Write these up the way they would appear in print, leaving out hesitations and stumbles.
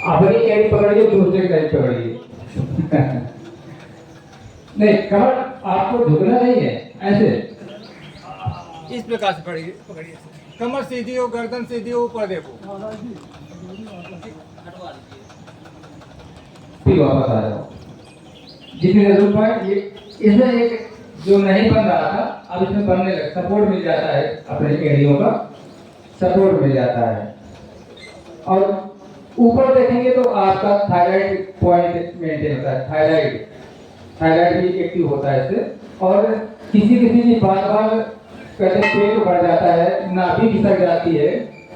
अपनी एड़ी पकड़िए, दूसरे की एड़ी पकड़िए। नहीं, कमर आपको झुकना नहीं है, ऐसे इस प्रकार से पकड़िए पकड़िए, कमर सीधी हो, गर्दन सीधी हो, ऊपर देखो। फिर वापस आ जाओ। जितनी जरूरत है ये, इसमें एक जो नहीं बन रहा था अब इसमें बनने लगा, सपोर्ट मिल जाता है, अपने एड़ियों का सपोर्ट मिल जाता है। और ऊपर देखेंगे तो आपका थायराइड पॉइंट मेंटेन होता है, थायराइड भी एक्टिव होता है इससे। और किसी किसी की बार बार कहते पेट बढ़ जाता है, नाभि खिसक जाती है,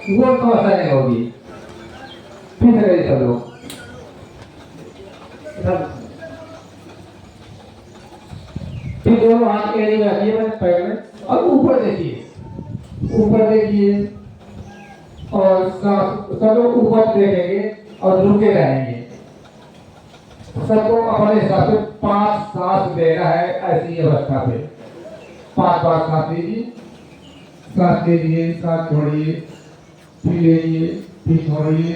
वो समस्या नहीं होगी। फिर से सब लोग फिर दोनों हाथ एड़ी में रखिए, बस पैर में, और ऊपर देखिए, ऊपर देखिए। और सब लोग ऊपर देखेंगे और रुके रहेंगे। सबको अपने हिसाब से 5 सांस लेना है, ऐसी अवस्था पे 5 बार सांस लीजिए, सांस लीजिए, सांस छोड़िए, फिर लीजिए, फिर छोड़िए,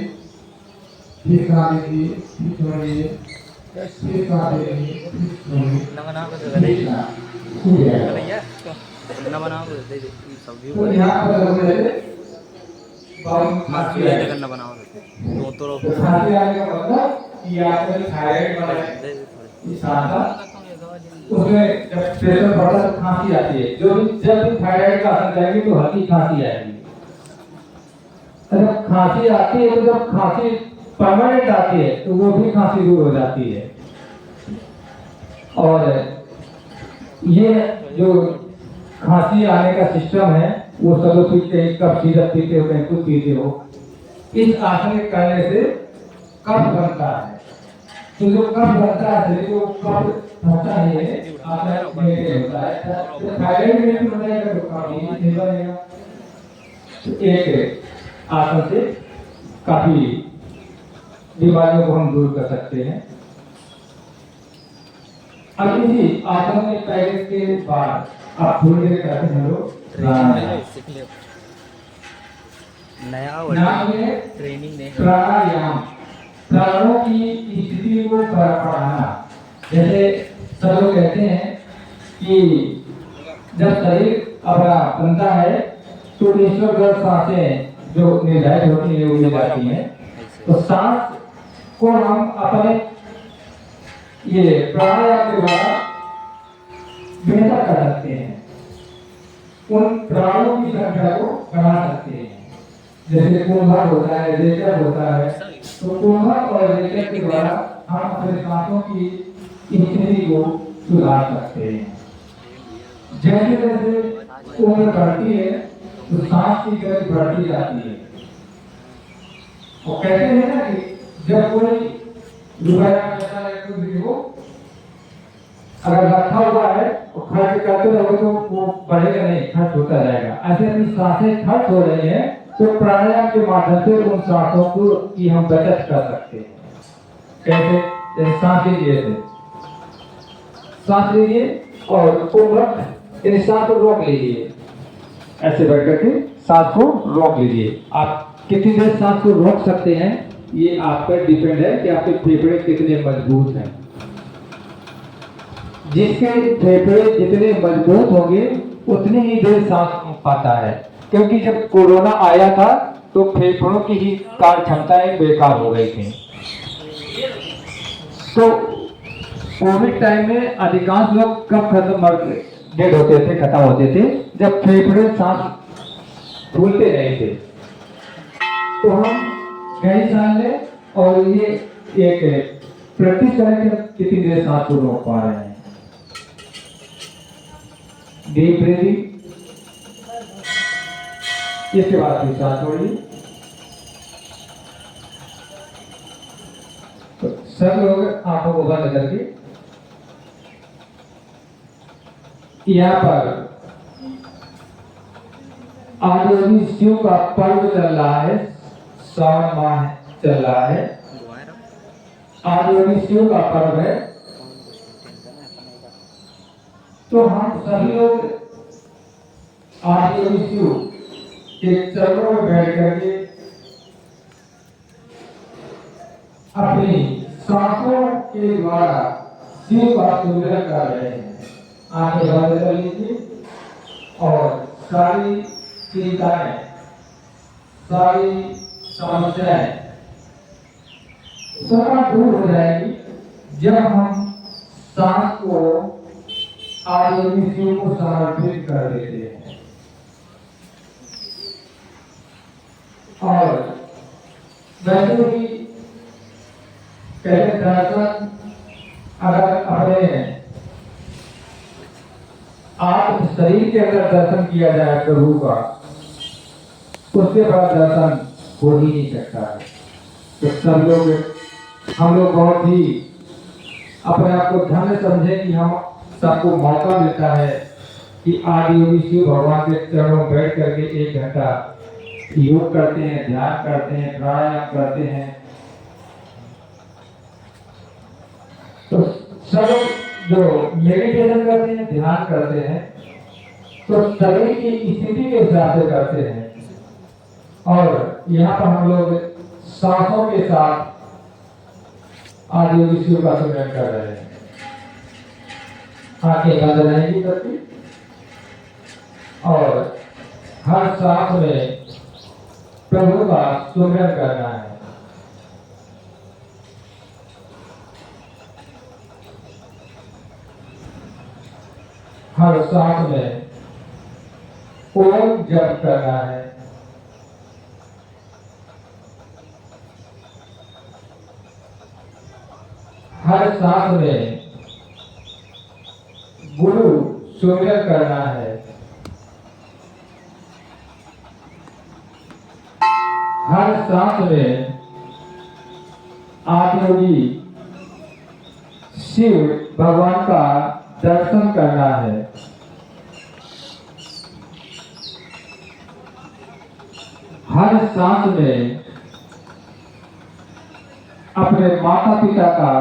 फिर सांस लीजिए, फिर छोड़िए, फिर सांस लीजिए, फिर छोड़िए। तो यहाँ पर खांसी आने का मतलब कि आपका थायराइड वाला उसमें जब प्रेशर बढ़ता है तो खांसी आती है। जो भी जब भी थायराइड का असर जाएगी तो हल्की खांसी आएगी। जब खांसी आती है तो जब खांसी परमानेंट आती है तो वो भी खांसी दूर हो जाती है। और ये जो खांसी आने का सिस्टम है वो सब लोग पीते हैं, कब सीरप पीते हो, कहीं कुछ पीते हो। इस आसन करने से कफ बनता है, तो जो कफ बनता है शरीर को, कफ होता है आसन में होता है, तो थायराइड में भी हो जाएगा, तो काफी नहीं बनेगा। तो एक आसन से काफी बीमारियों को हम दूर कर सकते हैं। अब इसी आसन में पैर के बाद आप थोड़ी देर करते हैं लोग ट्रेनिंग प्राणायाम, प्राणों की स्थिति को बढ़ाना। जैसे सब लोग कहते हैं कि जब शरीर अपना बनता है तो ईश्वर सांसें जो निर्धारित होती है वो ले जाती हैं। तो सांस को हम अपने ये प्राणायाम के द्वारा बेहतर कर सकते हैं, उन प्राणों की संख्या को बढ़ा सकते हैं। जैसे कुंभक होता है, रेचक होता है, तो कुंभक और रेचक के द्वारा हम अपने सांसों की स्थिति को सुधार सकते हैं। जैसे जैसे उम्र बढ़ती है तो सांस की गति बढ़ती जाती है। और कहते हैं ना कि जब कोई रुपया पैसा या कुछ भी हो, अगर रखा हुआ है और खर्च करते रहोगे तो वो बढ़ेगा नहीं, खर्च होता जाएगा। ऐसे अपनी सांसें खर्च हो रही हैं तो प्राणायाम के माध्यम से उन सांसों को की हम बचत कर सकते हैं। कैसे? सांस लीजिए, सांस लीजिए और यानी सांस को रोक लीजिए, ऐसे बैठ करके सांस को रोक लीजिए। आप कितनी देर सांस को रोक सकते हैं ये आप पर डिपेंड है कि आपके फेफड़े कितने मजबूत हैं। जिसके फेफड़े जितने मजबूत होंगे उतनी ही देर सांस रोक पाता है। क्योंकि जब कोरोना आया था तो फेफड़ों की ही कार्य क्षमताएं बेकार हो गई थी। तो कोविड टाइम में अधिकांश लोग कब डेड होते थे, खत्म होते थे, जब फेफड़े सांस फूलते नहीं थे। तो हम गहरी सांस लें और ये एक प्रैक्टिस करें कि कितनी देर सांस को रोक पा रहे हैं। डीप ब्रीदिंग, इसके बाद फिर सांस छोड़िए। तो सब लोग आंखों को बंद करके यहाँ पर आदियोगी शिव का पर्व चल रहा है, सावन माह चल रहा है, आदियोगी शिव का पर्व है। तो हम सभी लोग आदियोगी शिव के चरणों में बैठ करके अपनी सांसों के द्वारा शिव का सुमिरन कर रहे हैं। आंखें बंद कर लीजिए और सारी चिंताएं, सारी समस्याएं सब दूर हो जाएगी जब हम सांस को आदिदेव शिव को समर्पित कर देते हैं। और वैसे भी कहते दर्शन अगर अपने आप शरीर के अंदर दर्शन किया जाए प्रभु का, उससे बड़ा दर्शन हो ही नहीं सकता है। तो सब लोग हम लोग बहुत ही अपने आप को धन्य समझे कि हम सबको मौका मिलता है कि आदियोगी शिव भगवान के चरणों में बैठ करके 1 घंटा योग करते हैं, ध्यान करते हैं, प्राणायाम करते हैं। तो सब जो मेडिटेशन करते हैं, ध्यान करते हैं, तो शरीर की स्थिति के हिसाब से करते हैं। और यहाँ पर हम लोग सांसों के साथ आदियोगी शिव का सुमिरन कर रहे हैं। आंखें बंद रहेंगी सबकी और हर सांस में प्रभु का सुमिरन करना है। हर सांस में ओम जप करना है। हर सांस में गुरु सुमिरन करना है। हर सांस में आदियोगी शिव भगवान का दर्शन करना है। हर सांस में अपने माता पिता का